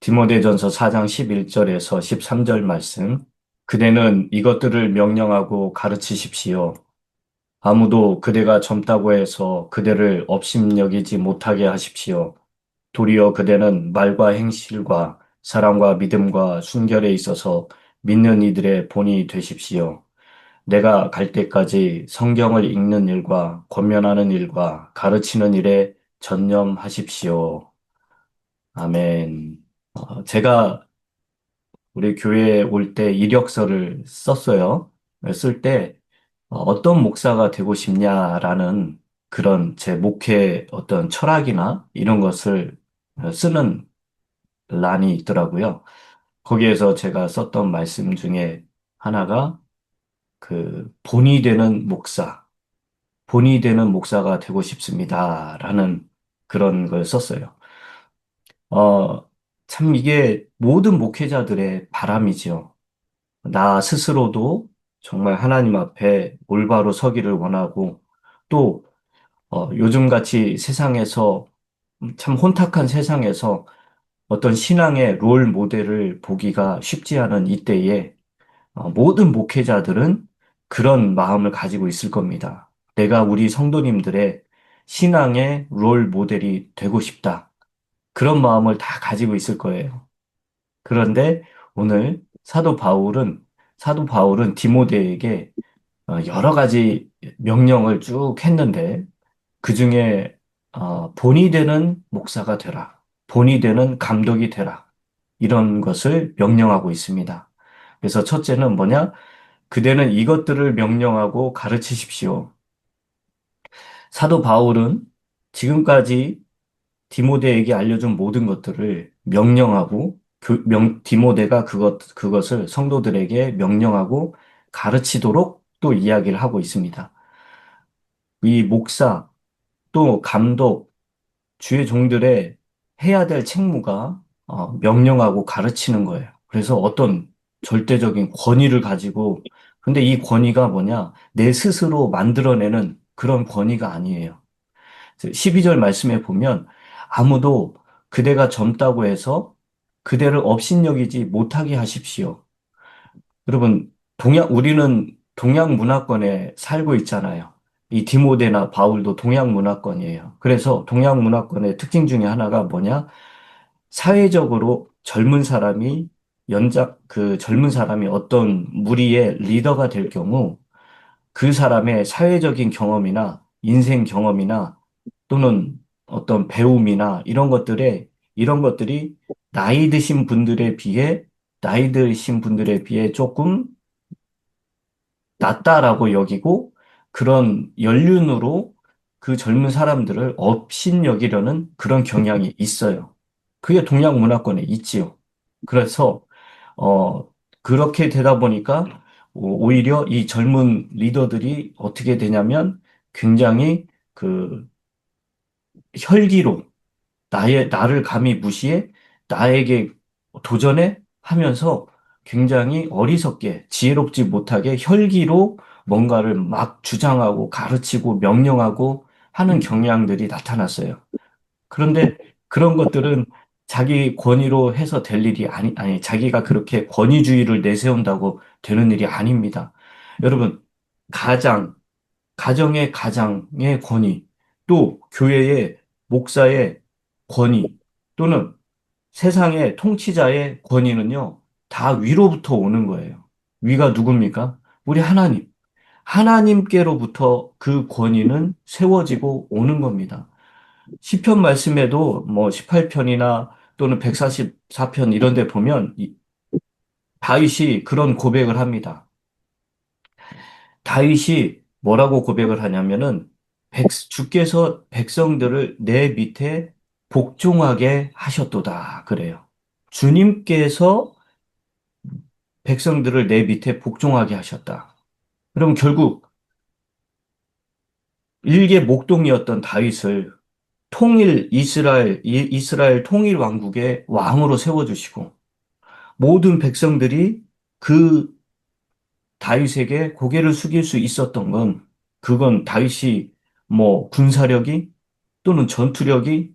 디모데전서 4장 11절에서 13절 말씀. 그대는 이것들을 명령하고 가르치십시오. 아무도 그대가 젊다고 해서 그대를 업신여기지 못하게 하십시오. 도리어 그대는 말과 행실과 사랑과 믿음과 순결에 있어서 믿는 이들의 본이 되십시오. 내가 갈 때까지 성경을 읽는 일과 권면하는 일과 가르치는 일에 전념하십시오. 아멘. 제가 우리 교회에 올 때 이력서를 썼어요. 쓸 때 어떤 목사가 되고 싶냐라는 그런 제 목회 어떤 철학이나 이런 것을 쓰는 란이 있더라고요. 거기에서 제가 썼던 말씀 중에 하나가 본이 되는 목사, 본이 되는 목사가 되고 싶습니다라는 그런 걸 썼어요. 어, 참 이게 모든 목회자들의 바람이지요. 나 스스로도 정말 하나님 앞에 올바로 서기를 원하고 또 요즘같이 세상에서 참 혼탁한 세상에서 어떤 신앙의 롤 모델을 보기가 쉽지 않은 이때에 모든 목회자들은 그런 마음을 가지고 있을 겁니다. 내가 우리 성도님들의 신앙의 롤 모델이 되고 싶다. 그런 마음을 다 가지고 있을 거예요. 그런데 오늘 사도 바울은 디모데에게 여러 가지 명령을 쭉 했는데 그 중에 본이 되는 목사가 되라. 본이 되는 감독이 되라. 이런 것을 명령하고 있습니다. 그래서 첫째는 뭐냐? 그대는 이것들을 명령하고 가르치십시오. 사도 바울은 지금까지 디모데에게 알려준 모든 것들을 명령하고 디모데가 그것을 성도들에게 명령하고 가르치도록 또 이야기를 하고 있습니다. 이 목사 또 감독 주의 종들의 해야 될 책무가 명령하고 가르치는 거예요. 그래서 어떤 절대적인 권위를 가지고 근데 이 권위가 뭐냐? 내 스스로 만들어내는 그런 권위가 아니에요. 12절 말씀에 보면 아무도 그대가 젊다고 해서 그대를 업신여기지 못하게 하십시오. 여러분, 우리는 동양 문화권에 살고 있잖아요. 이 디모데나 바울도 동양 문화권이에요. 그래서 동양 문화권의 특징 중에 하나가 뭐냐? 사회적으로 그 젊은 사람이 어떤 무리의 리더가 될 경우 그 사람의 사회적인 경험이나 인생 경험이나 또는 어떤 배움이나 이런 것들이 나이 드신 분들에 비해 조금 낮다라고 여기고 그런 연륜으로 그 젊은 사람들을 업신여기려는 그런 경향이 있어요. 그게 동양 문화권에 있지요. 그래서 어 그렇게 되다 보니까 오히려 이 젊은 리더들이 어떻게 되냐면 굉장히 그 혈기로 나를 감히 무시해 나에게 도전해 하면서 굉장히 어리석게 지혜롭지 못하게 혈기로 뭔가를 막 주장하고 가르치고 명령하고 하는 경향들이 나타났어요. 그런데 그런 것들은 자기 권위로 해서 될 일이 아니, 자기가 그렇게 권위주의를 내세운다고 되는 일이 아닙니다. 여러분, 가장, 가정의 가장의 권위, 또 교회의 목사의 권위, 또는 세상의 통치자의 권위는요, 다 위로부터 오는 거예요. 위가 누굽니까? 우리 하나님. 하나님께로부터 그 권위는 세워지고 오는 겁니다. 시편 말씀에도 뭐 18편이나 또는 144편 이런 데 보면 다윗이 그런 고백을 합니다. 다윗이 뭐라고 고백을 하냐면은 주께서 백성들을 내 밑에 복종하게 하셨도다. 그래요. 주님께서 백성들을 내 밑에 복종하게 하셨다. 그럼 결국 일개 목동이었던 다윗을 이스라엘 통일 왕국의 왕으로 세워주시고 모든 백성들이 그 다윗에게 고개를 숙일 수 있었던 건 그건 다윗이 뭐 군사력이 또는 전투력이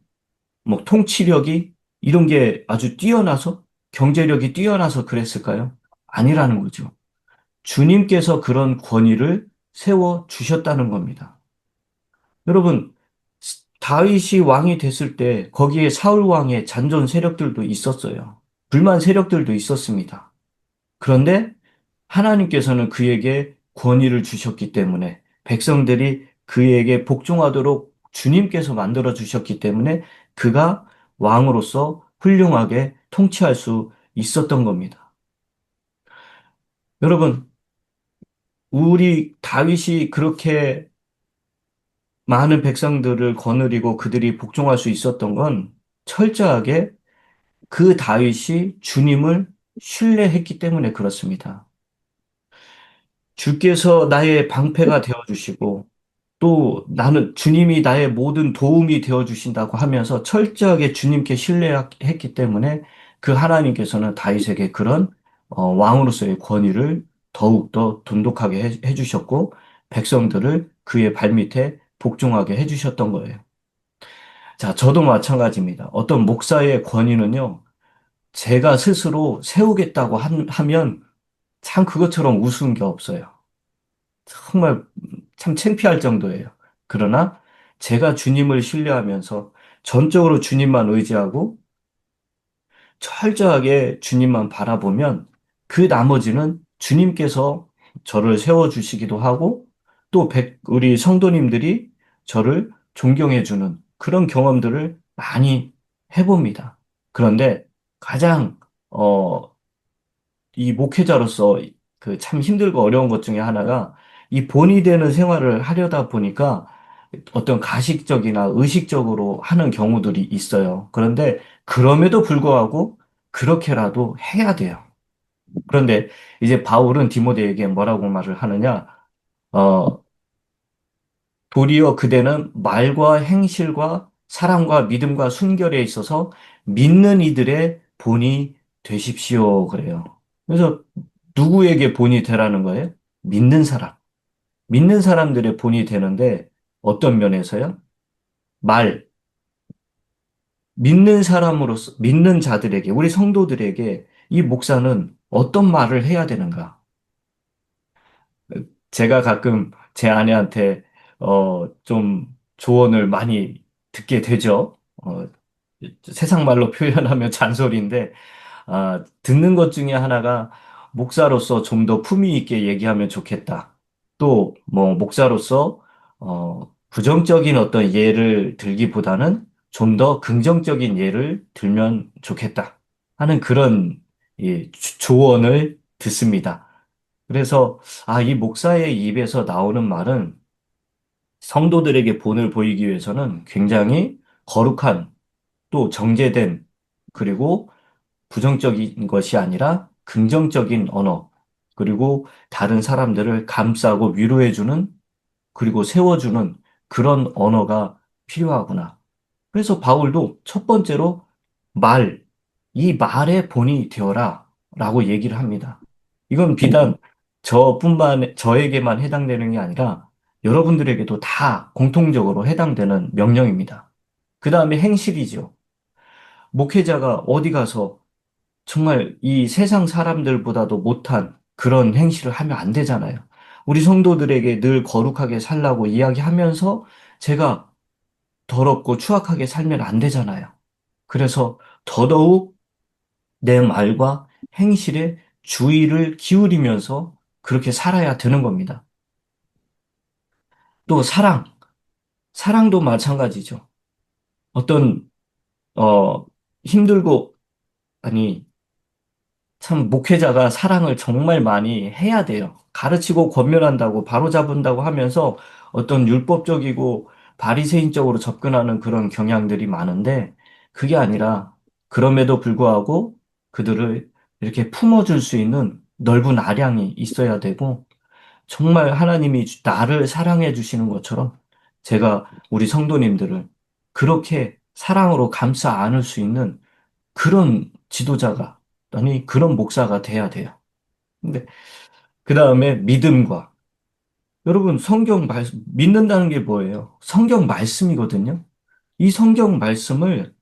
뭐 통치력이 이런 게 아주 뛰어나서 경제력이 뛰어나서 그랬을까요? 아니라는 거죠. 주님께서 그런 권위를 세워 주셨다는 겁니다. 여러분, 다윗이 왕이 됐을 때 거기에 사울 왕의 잔존 세력들도 있었어요. 불만 세력들도 있었습니다. 그런데 하나님께서는 그에게 권위를 주셨기 때문에 백성들이 그에게 복종하도록 주님께서 만들어 주셨기 때문에 그가 왕으로서 훌륭하게 통치할 수 있었던 겁니다. 여러분, 우리 다윗이 그렇게 많은 백성들을 거느리고 그들이 복종할 수 있었던 건 철저하게 그 다윗이 주님을 신뢰했기 때문에 그렇습니다. 주께서 나의 방패가 되어 주시고 또 나는 주님이 나의 모든 도움이 되어 주신다고 하면서 철저하게 주님께 신뢰했기 때문에 그 하나님께서는 다윗에게 그런 왕으로서의 권위를 더욱더 돈독하게 해주셨고 백성들을 그의 발밑에 복종하게 해주셨던 거예요. 자, 저도 마찬가지입니다. 어떤 목사의 권위는요, 제가 스스로 세우겠다고 하면 참 그것처럼 우스운 게 없어요. 정말 참 창피할 정도예요. 그러나 제가 주님을 신뢰하면서 전적으로 주님만 의지하고 철저하게 주님만 바라보면 그 나머지는 주님께서 저를 세워주시기도 하고 또 우리 성도님들이 저를 존경해주는 그런 경험들을 많이 해봅니다. 그런데 가장, 어, 이 목회자로서 그 참 힘들고 어려운 것 중에 하나가 이 본이 되는 생활을 하려다 보니까 어떤 가식적이나 의식적으로 하는 경우들이 있어요. 그런데 그럼에도 불구하고 그렇게라도 해야 돼요. 그런데 이제 바울은 디모데에게 뭐라고 말을 하느냐? 어, 도리어 그대는 말과 행실과 사랑과 믿음과 순결에 있어서 믿는 이들의 본이 되십시오. 그래요. 그래서 누구에게 본이 되라는 거예요? 믿는 사람. 믿는 사람들의 본이 되는데 어떤 면에서요? 말. 믿는 사람으로서, 믿는 자들에게, 우리 성도들에게 이 목사는 어떤 말을 해야 되는가? 제가 가끔 제 아내한테, 좀 조언을 많이 듣게 되죠. 세상 말로 표현하면 잔소리인데, 듣는 것 중에 하나가 목사로서 좀 더 품위 있게 얘기하면 좋겠다. 또, 뭐, 목사로서, 부정적인 어떤 예를 들기보다는 좀 더 긍정적인 예를 들면 좋겠다. 하는 그런 예, 조언을 듣습니다. 그래서, 이 목사의 입에서 나오는 말은 성도들에게 본을 보이기 위해서는 굉장히 거룩한 또 정제된 그리고 부정적인 것이 아니라 긍정적인 언어, 그리고 다른 사람들을 감싸고 위로해주는, 그리고 세워주는 그런 언어가 필요하구나. 그래서 바울도 첫 번째로 말, 이 말의 본이 되어라 라고 얘기를 합니다. 이건 비단 저에게만 해당되는 게 아니라 여러분들에게도 다 공통적으로 해당되는 명령입니다. 그 다음에 행실이죠. 목회자가 어디 가서 정말 이 세상 사람들보다도 못한 그런 행실을 하면 안 되잖아요. 우리 성도들에게 늘 거룩하게 살라고 이야기하면서 제가 더럽고 추악하게 살면 안 되잖아요. 그래서 더더욱 내 말과 행실에 주의를 기울이면서 그렇게 살아야 되는 겁니다. 또 사랑도 마찬가지죠. 어떤, 어, 힘들고, 아니, 참, 목회자가 사랑을 정말 많이 해야 돼요. 가르치고 권면한다고 바로잡은다고 하면서 어떤 율법적이고 바리새인적으로 접근하는 그런 경향들이 많은데 그게 아니라 그럼에도 불구하고 그들을 이렇게 품어줄 수 있는 넓은 아량이 있어야 되고 정말 하나님이 나를 사랑해 주시는 것처럼 제가 우리 성도님들을 그렇게 사랑으로 감싸 안을 수 있는 그런 지도자가, 아니, 그런 목사가 돼야 돼요. 근데, 그 다음에 믿음과, 여러분, 믿는다는 게 뭐예요? 성경 말씀이거든요. 이 성경 말씀을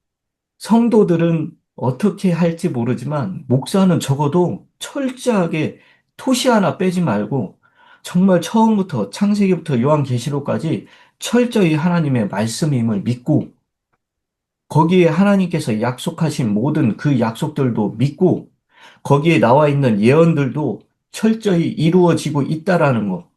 성도들은 어떻게 할지 모르지만 목사는 적어도 철저하게 토시 하나 빼지 말고 정말 처음부터 창세기부터 요한계시록까지 철저히 하나님의 말씀임을 믿고 거기에 하나님께서 약속하신 모든 그 약속들도 믿고 거기에 나와 있는 예언들도 철저히 이루어지고 있다라는 것.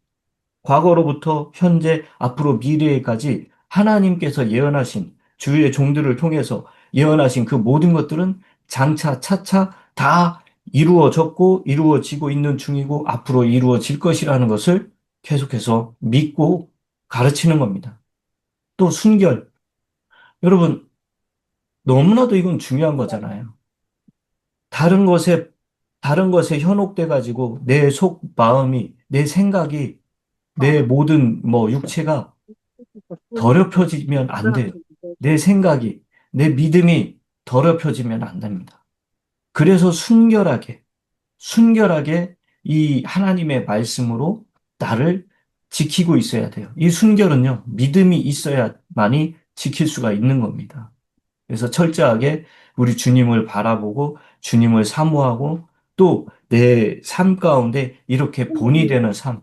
과거로부터 현재, 앞으로 미래에까지 하나님께서 예언하신 주의 종들을 통해서 예언하신 그 모든 것들은 장차 차차 다 이루어졌고 이루어지고 있는 중이고 앞으로 이루어질 것이라는 것을 계속해서 믿고 가르치는 겁니다. 또 순결. 여러분, 너무나도 이건 중요한 거잖아요. 다른 것에, 다른 것에 현혹돼 가지고 내 속 마음이, 내 생각이, 내 모든 뭐 육체가 더럽혀지면 안 돼요. 내 생각이, 내 믿음이 더럽혀지면 안 됩니다. 그래서 순결하게 이 하나님의 말씀으로 나를 지키고 있어야 돼요. 이 순결은요, 믿음이 있어야만이 지킬 수가 있는 겁니다. 그래서 철저하게 우리 주님을 바라보고 주님을 사모하고 또 내 삶 가운데 이렇게 본이 되는 삶.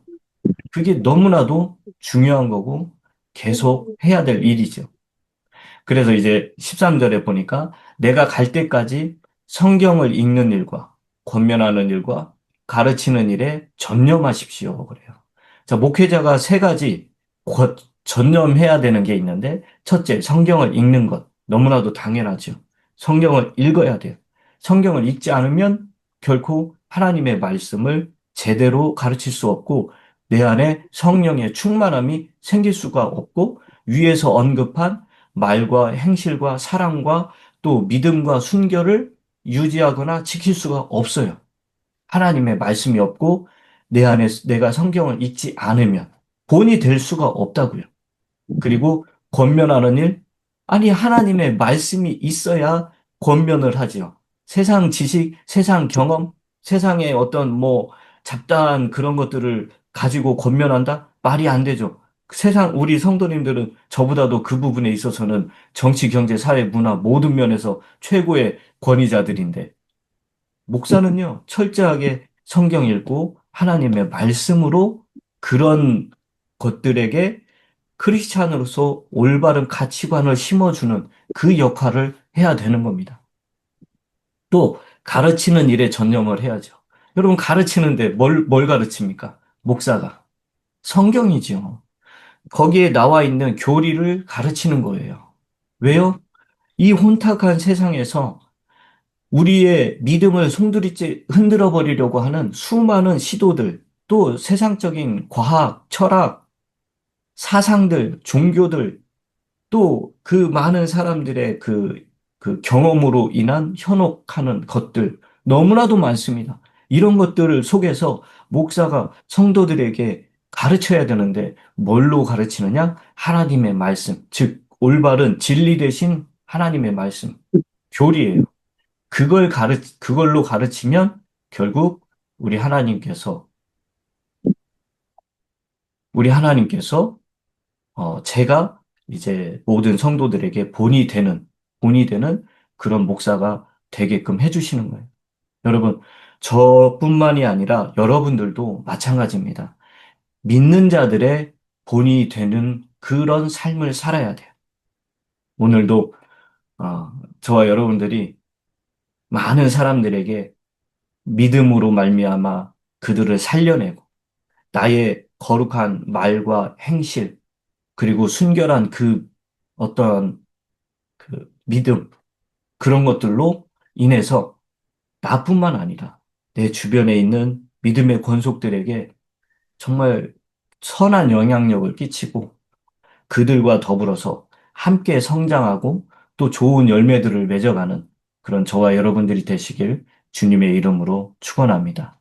그게 너무나도 중요한 거고 계속 해야 될 일이죠. 그래서 이제 13절에 보니까 내가 갈 때까지 성경을 읽는 일과 권면하는 일과 가르치는 일에 전념하십시오. 그래요. 자, 목회자가 세 가지 전념해야 되는 게 있는데 첫째, 성경을 읽는 것. 너무나도 당연하죠. 성경을 읽어야 돼요. 성경을 읽지 않으면 결코 하나님의 말씀을 제대로 가르칠 수 없고 내 안에 성령의 충만함이 생길 수가 없고 위에서 언급한 말과 행실과 사랑과 또 믿음과 순결을 유지하거나 지킬 수가 없어요. 하나님의 말씀이 없고 내 안에 내가 성경을 읽지 않으면 본이 될 수가 없다고요. 그리고 권면하는 일, 아니 하나님의 말씀이 있어야 권면을 하지요. 세상 지식, 세상 경험, 세상의 어떤 뭐 잡다한 그런 것들을 가지고 권면한다? 말이 안 되죠. 세상 우리 성도님들은 저보다도 그 부분에 있어서는 정치, 경제, 사회, 문화 모든 면에서 최고의 권위자들인데 목사는요 철저하게 성경 읽고 하나님의 말씀으로 그런 것들에게 크리스찬으로서 올바른 가치관을 심어주는 그 역할을 해야 되는 겁니다. 또 가르치는 일에 전념을 해야죠. 여러분 가르치는데 뭘 가르칩니까? 목사가. 성경이지요. 거기에 나와 있는 교리를 가르치는 거예요. 왜요? 이 혼탁한 세상에서 우리의 믿음을 송두리째 흔들어 버리려고 하는 수많은 시도들, 또 세상적인 과학, 철학, 사상들, 종교들, 또 그 많은 사람들의 그 경험으로 인한 현혹하는 것들 너무나도 많습니다. 이런 것들을 속에서 목사가 성도들에게 가르쳐야 되는데 뭘로 가르치느냐? 하나님의 말씀, 즉 올바른 진리 대신 하나님의 말씀, 교리예요. 그걸로 가르치면 결국 우리 하나님께서 우리 하나님께서 제가 이제 모든 성도들에게 본이 되는 그런 목사가 되게끔 해주시는 거예요. 여러분, 저뿐만이 아니라 여러분들도 마찬가지입니다. 믿는 자들의 본이 되는 그런 삶을 살아야 돼요. 오늘도 저와 여러분들이 많은 사람들에게 믿음으로 말미암아 그들을 살려내고 나의 거룩한 말과 행실 그리고 순결한 그 어떤 그 믿음, 그런 것들로 인해서 나뿐만 아니라 내 주변에 있는 믿음의 권속들에게 정말 선한 영향력을 끼치고 그들과 더불어서 함께 성장하고 또 좋은 열매들을 맺어가는 그런 저와 여러분들이 되시길 주님의 이름으로 축원합니다.